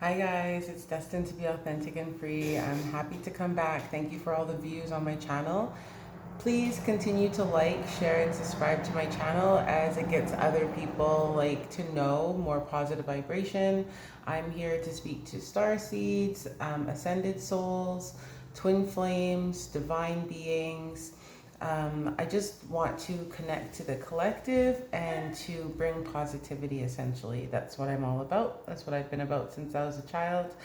Hi guys, it's destined to be authentic and free. I'm happy to come back. Thank you for all the views on my channel. Please continue to like, share, and subscribe to my channel as it gets other people to know more positive vibration. I'm here to speak to starseeds, ascended souls, twin flames, divine beings. I just want to connect to the collective and to bring positivity, essentially. That's what I'm all about. That's what I've been about since I was a child.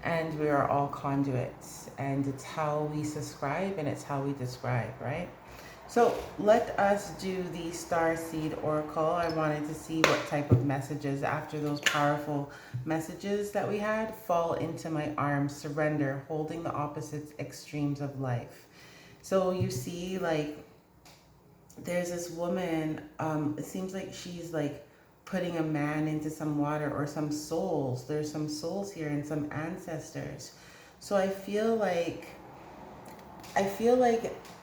And we are all conduits. And it's how we subscribe and it's how we describe, right? So let us do the Starseed Oracle. I wanted to see what type of messages, after those powerful messages that we had, fall into my arms, surrender, holding the opposite extremes of life. So you see, there's this woman, it seems like she's putting a man into some water, or some souls. There's some souls here and some ancestors. So I feel like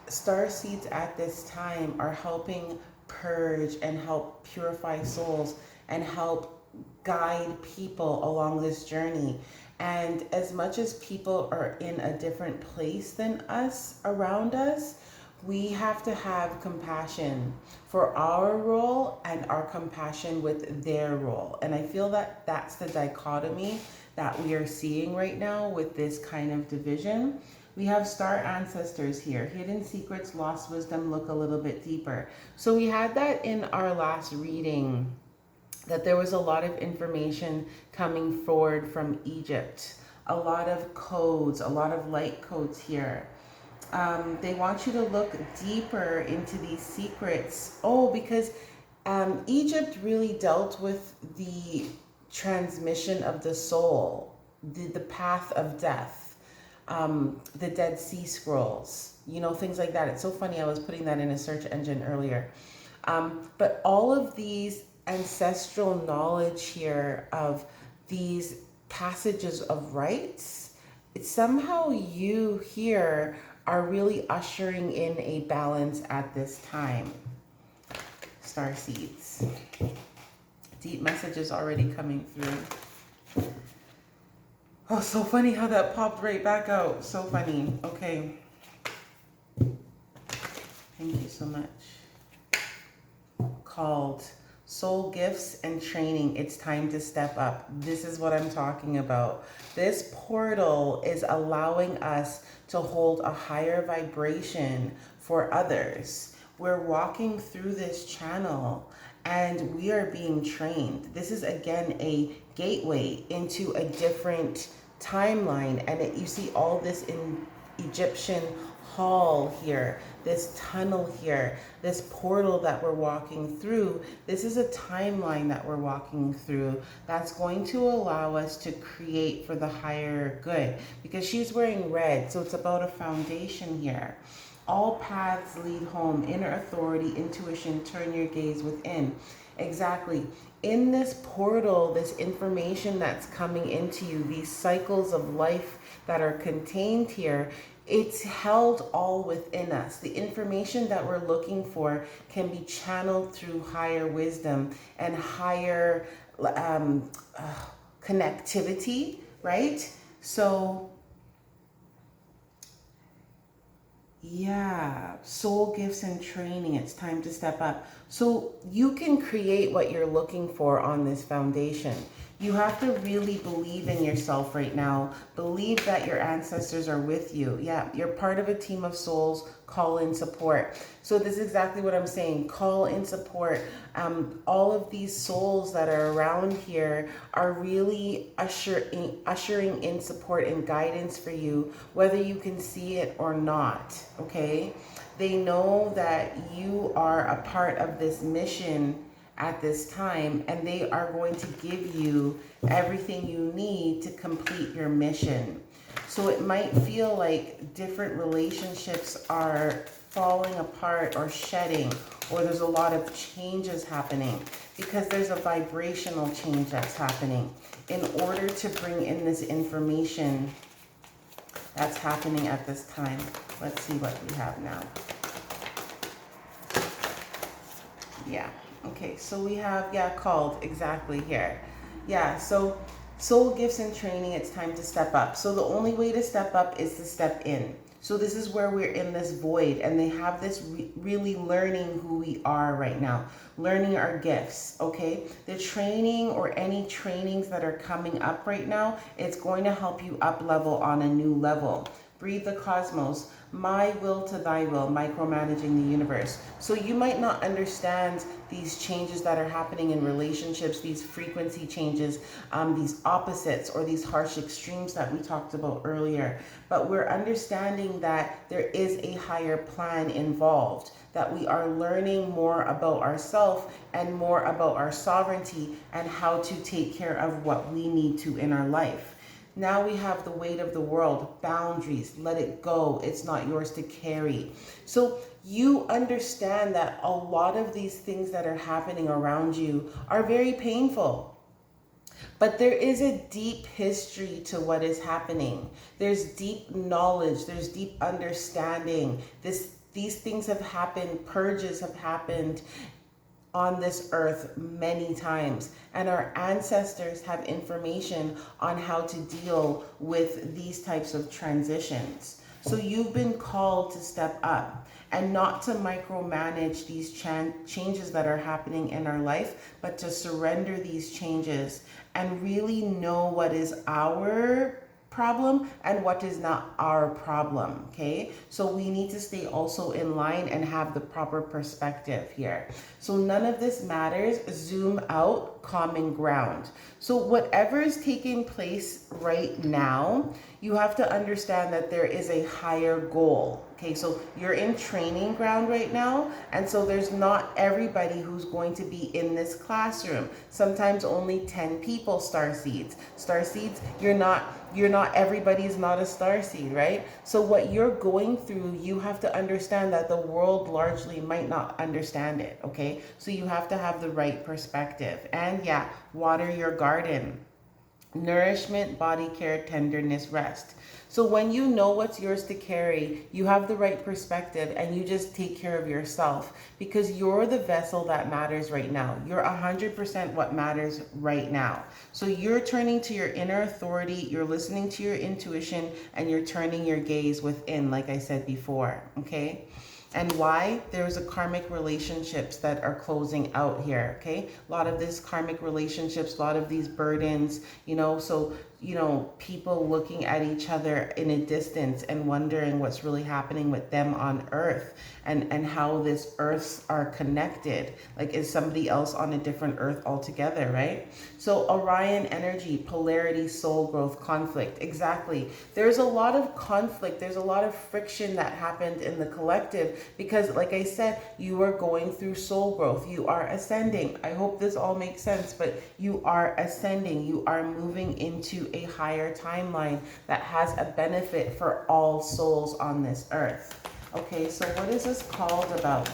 star seeds at this time are helping purge and help purify souls and help guide people along this journey. And as much as people are in a different place than us around us, we have to have compassion for our role and our compassion with their role. And I feel that that's the dichotomy that we are seeing right now with this kind of division. We have star ancestors here, hidden secrets, lost wisdom, look a little bit deeper. So we had that in our last reading, that there was a lot of information coming forward from Egypt, a lot of codes, a lot of light codes here. They want you to look deeper into these secrets. Oh, because Egypt really dealt with the transmission of the soul, the path of death, the Dead Sea Scrolls, things like that. It's so funny, I was putting that in a search engine earlier. But all of these ancestral knowledge here of these passages of rights, it's somehow you here are really ushering in a balance at this time. Star seeds. Deep messages already coming through. Oh, so funny how that popped right back out. So funny. Okay. Thank you so much. Called Soul Gifts and Training. It's time to step up. This is what I'm talking about. This portal is allowing us to hold a higher vibration for others. We're walking through this channel and we are being trained. This is again a gateway into a different timeline. And you see all this in Egyptian hall here, this tunnel here, this portal that we're walking through. This is a timeline that we're walking through that's going to allow us to create for the higher good, because she's wearing red, so it's about a foundation here. All paths lead home. Inner authority, intuition, turn your gaze within. Exactly. In this portal, this information that's coming into you, these cycles of life that are contained here, it's held all within us. The information that we're looking for can be channeled through higher wisdom and higher connectivity, right? So yeah, soul gifts and training. It's time to step up. So you can create what you're looking for on this foundation. You have to really believe in yourself right now. Believe that your ancestors are with you. Yeah, you're part of a team of souls. Call in support. So this is exactly what I'm saying. Call in support. All of these souls that are around here are really ushering in support and guidance for you, whether you can see it or not, okay? They know that you are a part of this mission at this time, and they are going to give you everything you need to complete your mission. So it might feel like different relationships are falling apart or shedding, or there's a lot of changes happening, because there's a vibrational change that's happening in order to bring in this information that's happening at this time. Let's see what we have now. Yeah. Okay, so we have, called exactly here. Yeah, so Soul gifts and training, it's time to step up. So the only way to step up is to step in. So this is where we're in this void, and they have this really learning who we are right now, learning our gifts, okay? The training or any trainings that are coming up right now, it's going to help you up level on a new level. Breathe the cosmos. My will to thy will, micromanaging the universe. So you might not understand these changes that are happening in relationships, these frequency changes, these opposites or these harsh extremes that we talked about earlier. But we're understanding that there is a higher plan involved, that we are learning more about ourselves and more about our sovereignty and how to take care of what we need to in our life. Now we have the weight of the world, boundaries, let it go. It's not yours to carry. So you understand that a lot of these things that are happening around you are very painful. But there is a deep history to what is happening. There's deep knowledge, there's deep understanding. These things have happened, purges have happened on this earth many times, and our ancestors have information on how to deal with these types of transitions. So you've been called to step up and not to micromanage these changes that are happening in our life, but to surrender these changes and really know what is our problem and what is not our problem. Okay, so we need to stay also in line and have the proper perspective here. So none of this matters. Zoom out, common ground. So whatever is taking place right now, you have to understand that there is a higher goal. Okay, so you're in training ground right now, and so there's not everybody who's going to be in this classroom. Sometimes only 10 people starseeds. Starseeds, you're not everybody's not a starseed, right? So what you're going through, you have to understand that the world largely might not understand it, okay? So you have to have the right perspective. And yeah, water your garden. Nourishment, body care, tenderness, rest. So when you know what's yours to carry, you have the right perspective and you just take care of yourself, because you're the vessel that matters right now. You're 100% what matters right now. So you're turning to your inner authority, you're listening to your intuition, and you're turning your gaze within, like I said before, okay? And why? There's a karmic relationships that are closing out here, okay? A lot of these karmic relationships, a lot of these burdens, so, people looking at each other in a distance and wondering what's really happening with them on Earth, and how this Earths are connected. Like, is somebody else on a different Earth altogether, right? So Orion energy, polarity, soul growth, conflict. Exactly. There's a lot of conflict. There's a lot of friction that happened in the collective because, like I said, you are going through soul growth. You are ascending. I hope this all makes sense, but you are ascending. You are moving into a higher timeline that has a benefit for all souls on this earth. Okay, so what is this called about?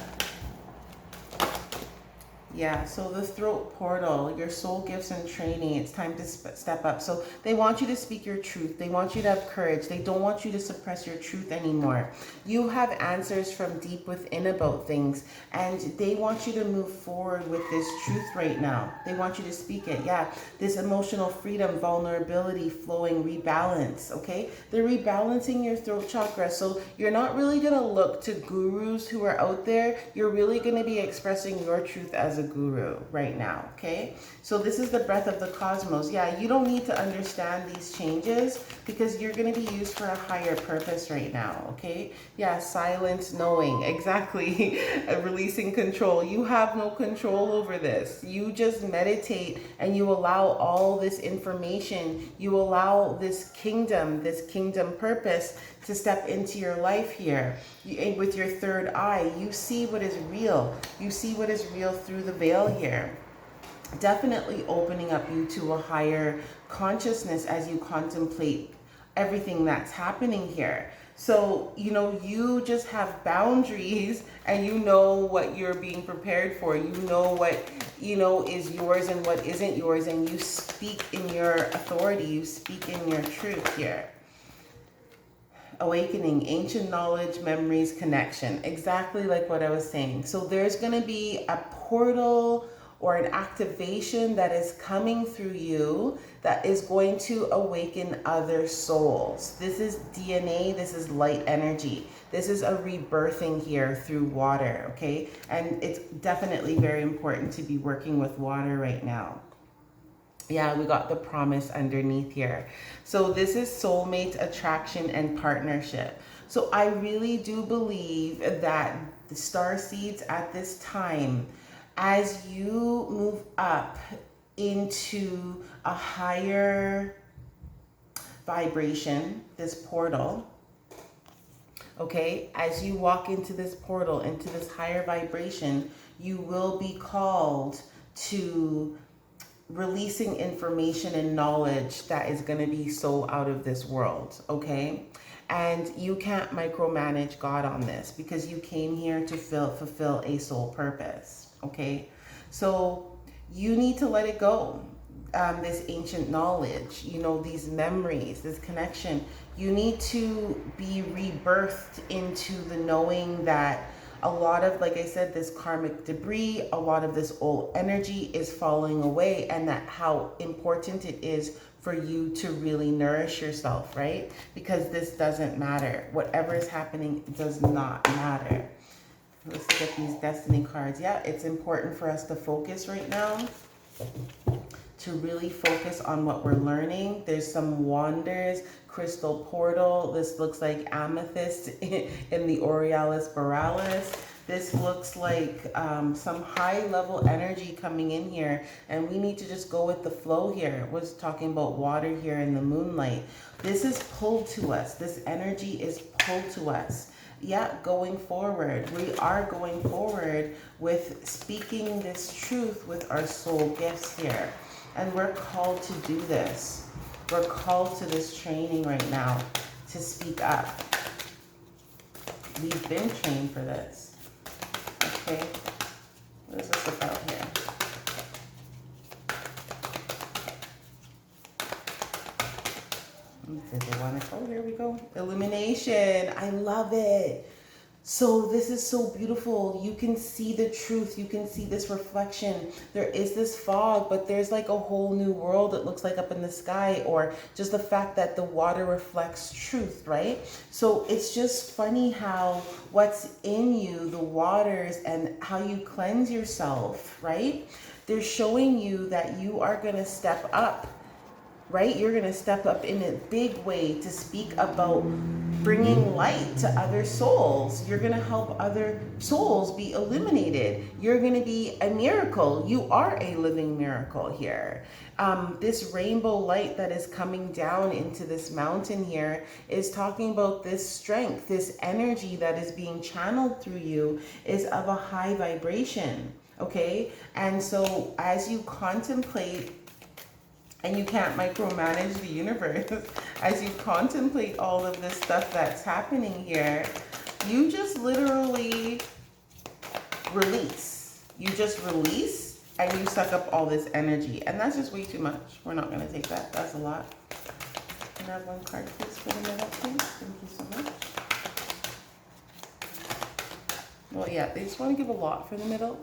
Yeah, so the throat portal, your soul gifts and training, it's time to step up. So they want you to speak your truth. They want you to have courage. They don't want you to suppress your truth anymore. You have answers from deep within about things, and they want you to move forward with this truth right now. They want you to speak it. Yeah, this emotional freedom, vulnerability, flowing, rebalance, okay? They're rebalancing your throat chakra. So you're not really going to look to gurus who are out there. You're really going to be expressing your truth as a guru right now, okay? So this is the breath of the cosmos. Yeah, you don't need to understand these changes because you're going to be used for a higher purpose right now, okay? Yeah, silence, knowing, exactly. Releasing control. You have no control over this. You just meditate and you allow all this information, you allow this kingdom purpose to step into your life here. With your third eye, you see what is real. You see what is real through the veil here. Definitely opening up you to a higher consciousness as you contemplate everything that's happening here. So, you just have boundaries and you know what you're being prepared for. You know what, is yours and what isn't yours. And you speak in your authority. You speak in your truth here. Awakening, ancient knowledge, memories, connection. Exactly like what I was saying. So there's going to be a portal or an activation that is coming through you that is going to awaken other souls. This is DNA, this is light energy. This is a rebirthing here through water, okay? And it's definitely very important to be working with water right now. Yeah, we got the promise underneath here. So this is soulmate attraction and partnership. So I really do believe that the starseeds at this time, as you move up into a higher vibration, this portal, okay, as you walk into this portal, into this higher vibration, you will be called to releasing information and knowledge that is going to be so out of this world, okay? And you can't micromanage God on this because you came here to fulfill a soul purpose, okay? So you need to let it go. This ancient knowledge, you know, these memories, this connection, you need to be rebirthed into the knowing that a lot of, like I said, this karmic debris, a lot of this old energy is falling away, and that how important it is for you to really nourish yourself, right? Because this doesn't matter. Whatever is happening does not matter. Let's look at these destiny cards. Yeah, it's important for us to focus right now, to really focus on what we're learning. There's some wanders, crystal portal. This looks like amethyst in the Aurealis Borealis. This looks like some high level energy coming in here, and we need to just go with the flow here. We're talking about water here in the moonlight. This is pulled to us. This energy is pulled to us. Yeah, going forward. We are going forward with speaking this truth with our soul gifts here. And we're called to do this. We're called to this training right now to speak up. We've been trained for this. Okay? What is this about here? Did they want to? Oh, here we go. Illumination. I love it. So this is so beautiful. You can see the truth. You can see this reflection. There is this fog, but there's like a whole new world, it looks like, up in the sky, or just the fact that the water reflects truth, right? So it's just funny how what's in you, the waters, and how you cleanse yourself, right? They're showing you that you are going to step up, right? You're going to step up in a big way to speak about bringing light to other souls. You're going to help other souls be illuminated. You're going to be a miracle. You are a living miracle here. This rainbow light that is coming down into this mountain here is talking about this strength, this energy that is being channeled through you is of a high vibration, okay? And so as you contemplate, and you can't micromanage the universe, as you contemplate all of this stuff that's happening here, you just literally release. You just release and you suck up all this energy. And that's just way too much. We're not going to take that. That's a lot. Can I have one card, please, for the middle, please? Thank you so much. Well, yeah, they just want to give a lot for the middle.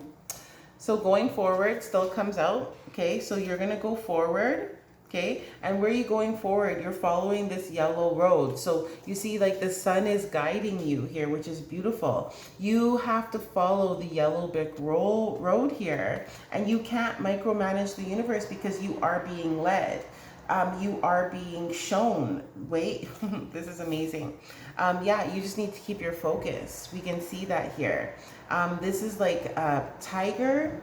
So going forward still comes out, okay? So you're going to go forward, okay? And where are you going forward? You're following this yellow road. So you see, like, the sun is guiding you here, which is beautiful. You have to follow the yellow brick road here, and you can't micromanage the universe because you are being led. You are being shown. Wait, this is amazing. Yeah, you just need to keep your focus. We can see that here. This is like a tiger,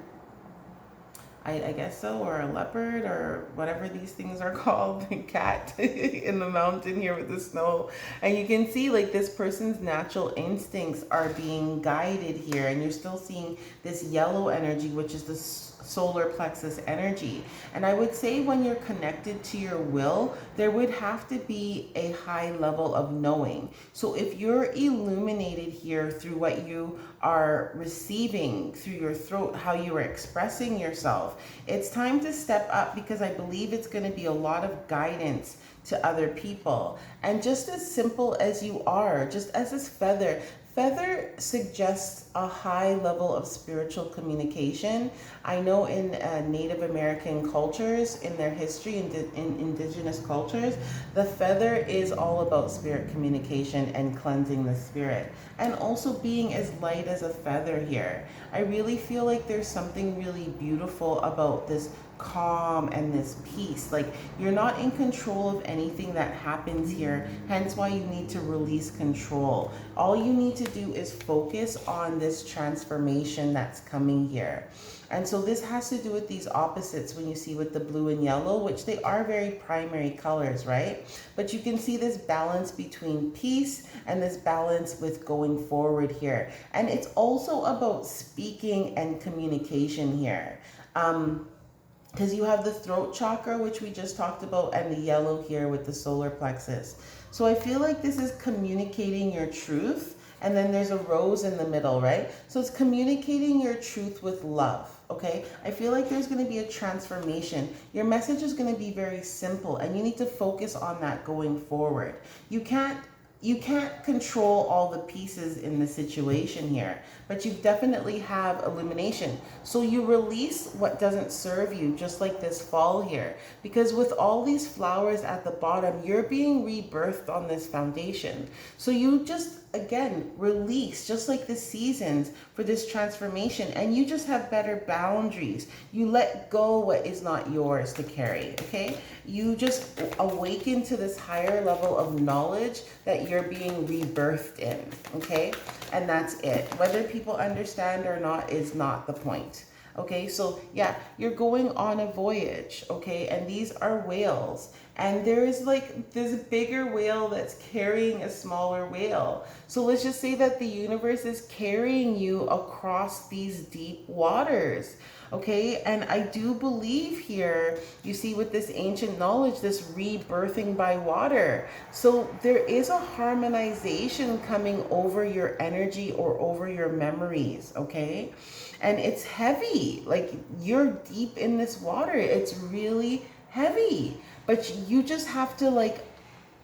I guess so, or a leopard, or whatever these things are called, cat in the mountain here with the snow. And you can see, like, this person's natural instincts are being guided here, and you're still seeing this yellow energy, which is the solar plexus energy. And I would say when you're connected to your will, there would have to be a high level of knowing. So if you're illuminated here through what you are receiving through your throat, how you are expressing yourself, it's time to step up, because I believe it's going to be a lot of guidance to other people. And just as simple as you are, just as this feather, Feather suggests a high level of spiritual communication. I know in Native American cultures, in their history, in indigenous cultures, the feather is all about spirit communication and cleansing the spirit. And also being as light as a feather here. I really feel like there's something really beautiful about this calm and this peace. Like you're not in control of anything that happens here, hence why you need to release control. All you need to do is focus on this transformation that's coming here. And so this has to do with these opposites when you see with the blue and yellow, which they are very primary colors, right? But you can see this balance between peace and this balance with going forward here. And it's also about speaking and communication here. Because you have the throat chakra, which we just talked about, and the yellow here with the solar plexus. So I feel like this is communicating your truth, and then there's a rose in the middle, right? So it's communicating your truth with love, okay? I feel like there's going to be a transformation. Your message is going to be very simple, and you need to focus on that going forward. You can't control all the pieces in the situation here, but you definitely have illumination. So you release what doesn't serve you, just like this fall here. Because with all these flowers at the bottom, you're being rebirthed on this foundation. So you just, again, release, just like the seasons for this transformation, and you just have better boundaries. You let go what is not yours to carry, okay? You just awaken to this higher level of knowledge that you're being rebirthed in, okay? And that's it. Whether people understand or not is not the point. Okay, so yeah, you're going on a voyage, okay, and these are whales, and there is like this bigger whale that's carrying a smaller whale. So let's just say that the universe is carrying you across these deep waters, okay? And I do believe here, you see with this ancient knowledge, this rebirthing by water. So there is a harmonization coming over your energy or over your memories, okay? And it's heavy, like you're deep in this water. It's really heavy, but you just have to like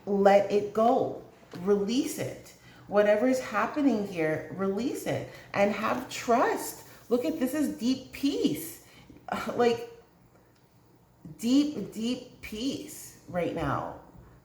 let it go, release it. Whatever is happening here, release it and have trust. Look at this, is deep peace, like deep peace right now.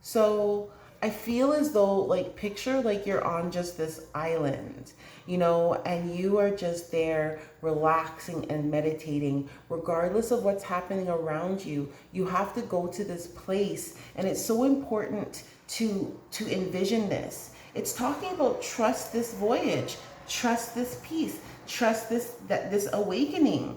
So I feel as though, like, picture like you're on just this island, you know, and you are just there relaxing and meditating. Regardless of what's happening around you, you have to go to this place, and it's so important to envision this. It's talking about trust this voyage, trust this peace, trust this awakening,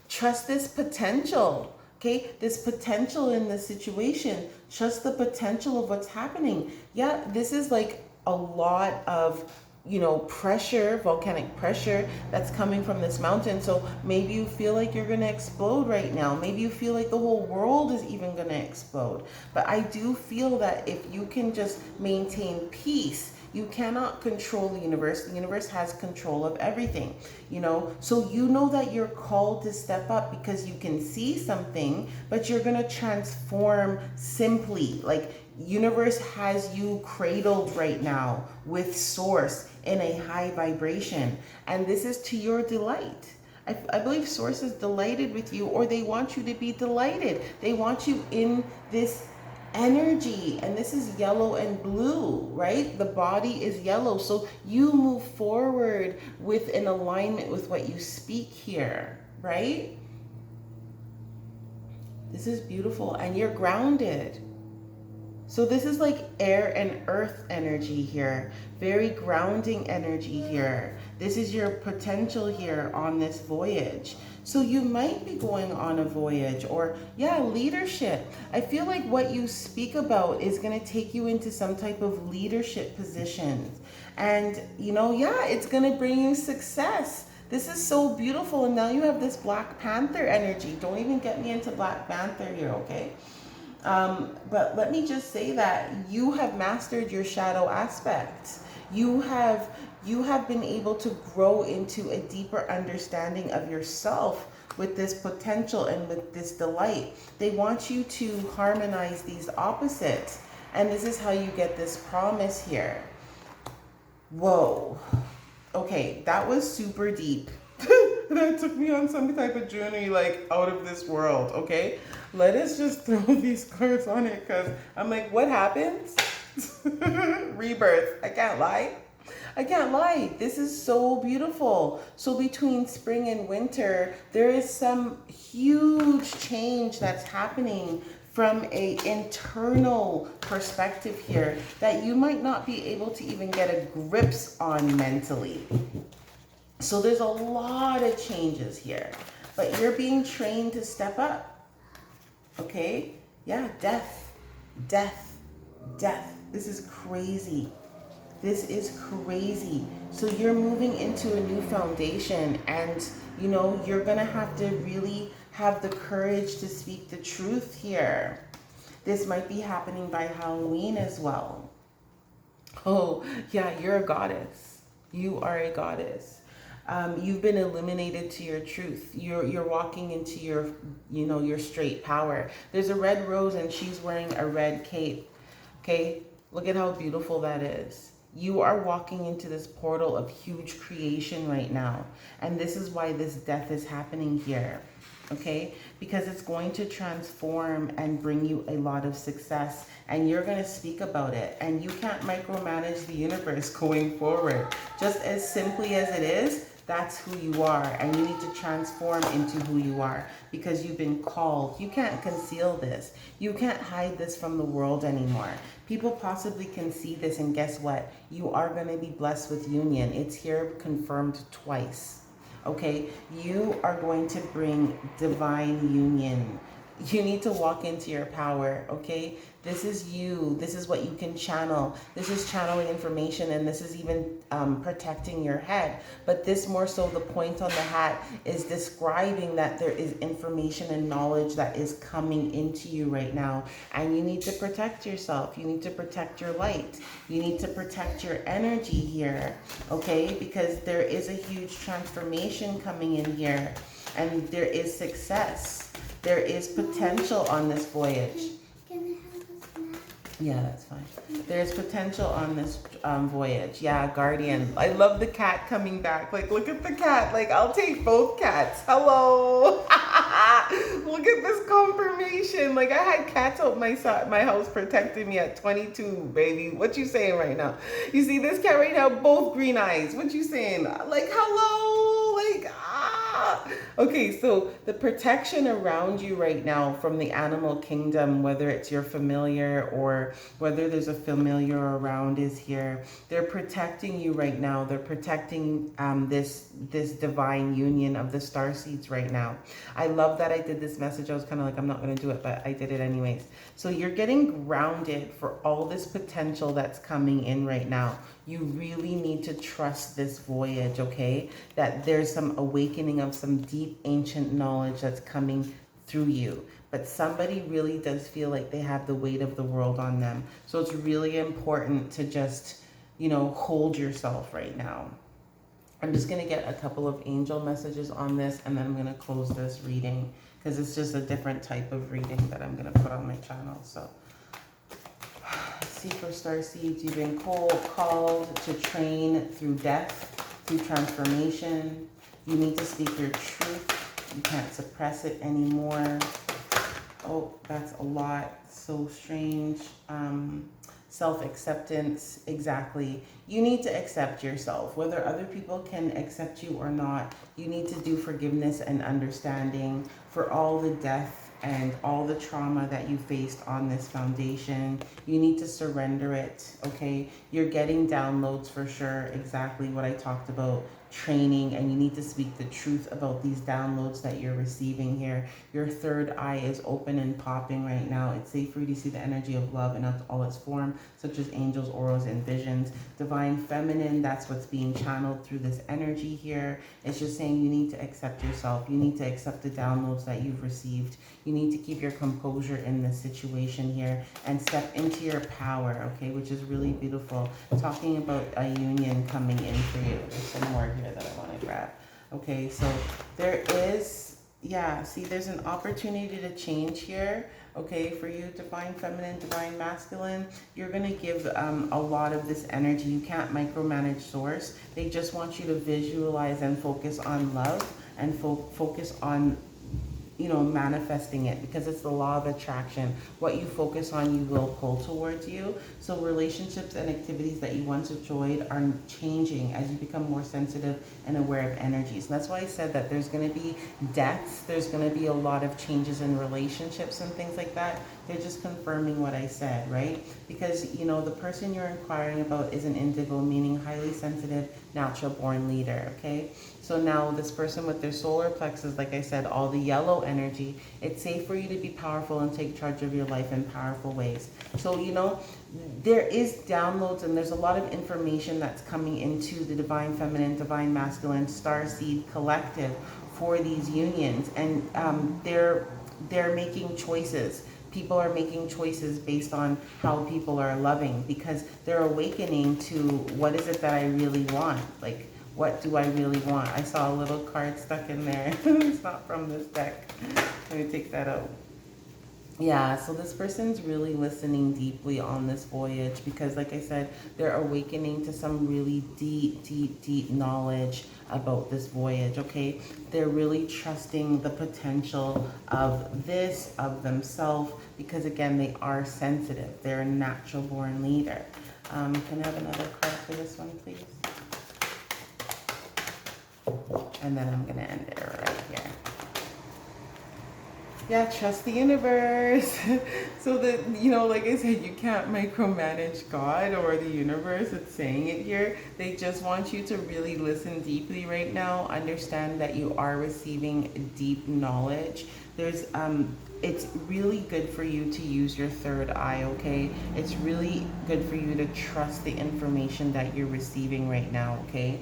trust this potential. Okay, this potential in this situation, trust the potential of what's happening. Yeah, this is like a lot of, you know, pressure, volcanic pressure that's coming from this mountain. So maybe you feel like you're going to explode right now. Maybe you feel like the whole world is even going to explode. But I do feel that if you can just maintain peace, you cannot control the universe. The universe has control of everything, you know? So you know that you're called to step up because you can see something, but you're going to transform simply. Like, universe has you cradled right now with source in a high vibration. And this is to your delight. I believe source is delighted with you, or they want you to be delighted. They want you in this energy, and this is yellow and blue, right? The body is yellow, so you move forward with an alignment with what you speak here, right? This is beautiful, and you're grounded. So this is like air and earth energy here, very grounding energy here. This is your potential here on this voyage. So you might be going on a voyage, or yeah, leadership. I feel like what you speak about is going to take you into some type of leadership positions. And you know, yeah, it's going to bring you success. This is so beautiful. And now you have this Black Panther energy. Don't even get me into Black Panther here, okay? But let me just say that you have mastered your shadow aspects. You have been able to grow into a deeper understanding of yourself with this potential and with this delight. They want you to harmonize these opposites. And this is how you get this promise here. Whoa. Okay, that was super deep. That took me on some type of journey, like out of this world. Okay, let us just throw these cards on it, because I'm like, what happens? Rebirth. I can't lie. I can't lie. This is so beautiful. So between spring and winter, there is some huge change that's happening from a internal perspective here that you might not be able to even get a grips on mentally. So there's a lot of changes here, but you're being trained to step up. Okay? Yeah, death, death, death. This is crazy. This is crazy. So you're moving into a new foundation, and you know, you're going to have to really have the courage to speak the truth here. This might be happening by Halloween as well. Oh, yeah, you're a goddess. You are a goddess. You've been illuminated to your truth. You're walking into your, you know, your straight power. There's a red rose and she's wearing a red cape. Okay, look at how beautiful that is. You are walking into this portal of huge creation right now. And this is why this death is happening here. Okay, because it's going to transform and bring you a lot of success, and you're going to speak about it. And you can't micromanage the universe going forward. Just as simply as it is, that's who you are, and you need to transform into who you are because you've been called. You can't conceal this. You can't hide this from the world anymore. People possibly can see this, and guess what? You are going to be blessed with union. It's here confirmed twice. Okay, you are going to bring divine union. You need to walk into your power, okay? This is you. This is what you can channel. This is channeling information, and this is even protecting your head. But this more so, the point on the hat is describing that there is information and knowledge that is coming into you right now. And you need to protect yourself. You need to protect your light. You need to protect your energy here, okay? Because there is a huge transformation coming in here, and there is success. There is potential on this voyage. Can I have a snack? Yeah, that's fine. There's potential on this voyage. Yeah, guardian. I love the cat coming back. Like, look at the cat. Like, I'll take both cats. Hello. Look at this confirmation. Like, I had cats out my house protecting me at 22, baby. What you saying right now? You see this cat right now? Both green eyes. What you saying? Like, hello. Like, okay, so the protection around you right now from the animal kingdom, whether it's your familiar or whether there's a familiar around, is here. They're protecting you right now. They're protecting this divine union of the starseeds right now. I love that I did this message. I was kind of like, I'm not going to do it, but I did it anyways. So you're getting grounded for all this potential that's coming in right now. You really need to trust this voyage, okay? That there's some awakening of some deep ancient knowledge that's coming through you. But somebody really does feel like they have the weight of the world on them. So it's really important to just, you know, hold yourself right now. I'm just going to get a couple of angel messages on this, and then I'm going to close this reading because it's just a different type of reading that I'm going to put on my channel. So for starseeds, you've been called to train through death, through transformation. You need to speak your truth. You can't suppress it anymore. Oh, that's a lot. So strange. Self-acceptance, exactly. You need to accept yourself. Whether other people can accept you or not, you need to do forgiveness and understanding for all the death and all the trauma that you faced on this foundation. You need to surrender it, okay? You're getting downloads for sure, exactly what I talked about, training, and you need to speak the truth about these downloads that you're receiving here. Your third eye is open and popping right now. It's safe for you to see the energy of love in all its form, such as angels, auras, and visions. Divine feminine, that's what's being channeled through this energy here. It's just saying you need to accept yourself. You need to accept the downloads that you've received. You need to keep your composure in this situation here and step into your power, okay, which is really beautiful. Talking about a union coming in for you. There's some more here that I want to grab. Okay, so there is, yeah, see, there's an opportunity to change here. Okay, for you, divine feminine, divine masculine, you're going to give a lot of this energy. You can't micromanage source. They just want you to visualize and focus on love and focus on, you know, manifesting it, because it's the law of attraction. What you focus on, you will pull towards you. So relationships and activities that you once enjoyed are changing as you become more sensitive and aware of energies. And that's why I said that there's going to be deaths, there's going to be a lot of changes in relationships and things like that. They're just confirming what I said, right? Because, you know, the person you're inquiring about is an indigo, meaning highly sensitive, natural born leader, okay? So now this person with their solar plexus, like I said, all the yellow energy, it's safe for you to be powerful and take charge of your life in powerful ways. So, you know, there is downloads and there's a lot of information that's coming into the divine feminine, divine masculine, starseed collective for these unions. And they're making choices. People are making choices based on how people are loving, because they're awakening to what is it that I really want. Like, what do I really want? I saw a little card stuck in there. It's not from this deck. Let me take that out. Yeah, so this person's really listening deeply on this voyage, because like I said, they're awakening to some really deep, deep, deep knowledge about this voyage, okay? They're really trusting the potential of this, of themselves, because again, they are sensitive. They're a natural born leader. Can I have another card for this one, please? And then I'm gonna end it right here. Yeah, trust the universe. So that, you know, like I said, you can't micromanage God or the universe. It's saying it here. They just want you to really listen deeply right now. Understand that you are receiving deep knowledge. There's it's really good for you to use your third eye, okay? It's really good for you to trust the information that you're receiving right now, okay?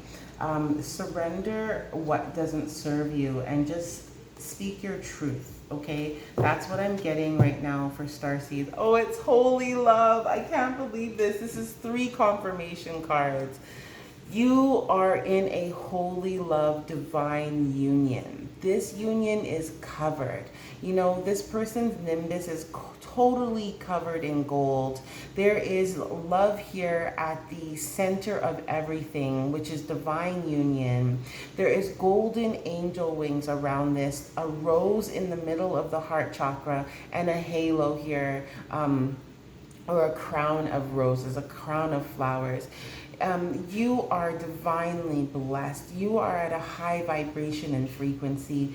Surrender what doesn't serve you and just speak your truth, okay? That's what I'm getting right now for Starseed. Oh, it's holy love. I can't believe this. This is 3 confirmation cards. You are in a holy love divine union. This union is covered. You know, this person's nimbus is totally covered in gold. There is love here at the center of everything, which is divine union. There is golden angel wings around this, a rose in the middle of the heart chakra, and a halo here, or a crown of roses, a crown of flowers. You are divinely blessed. You are at a high vibration and frequency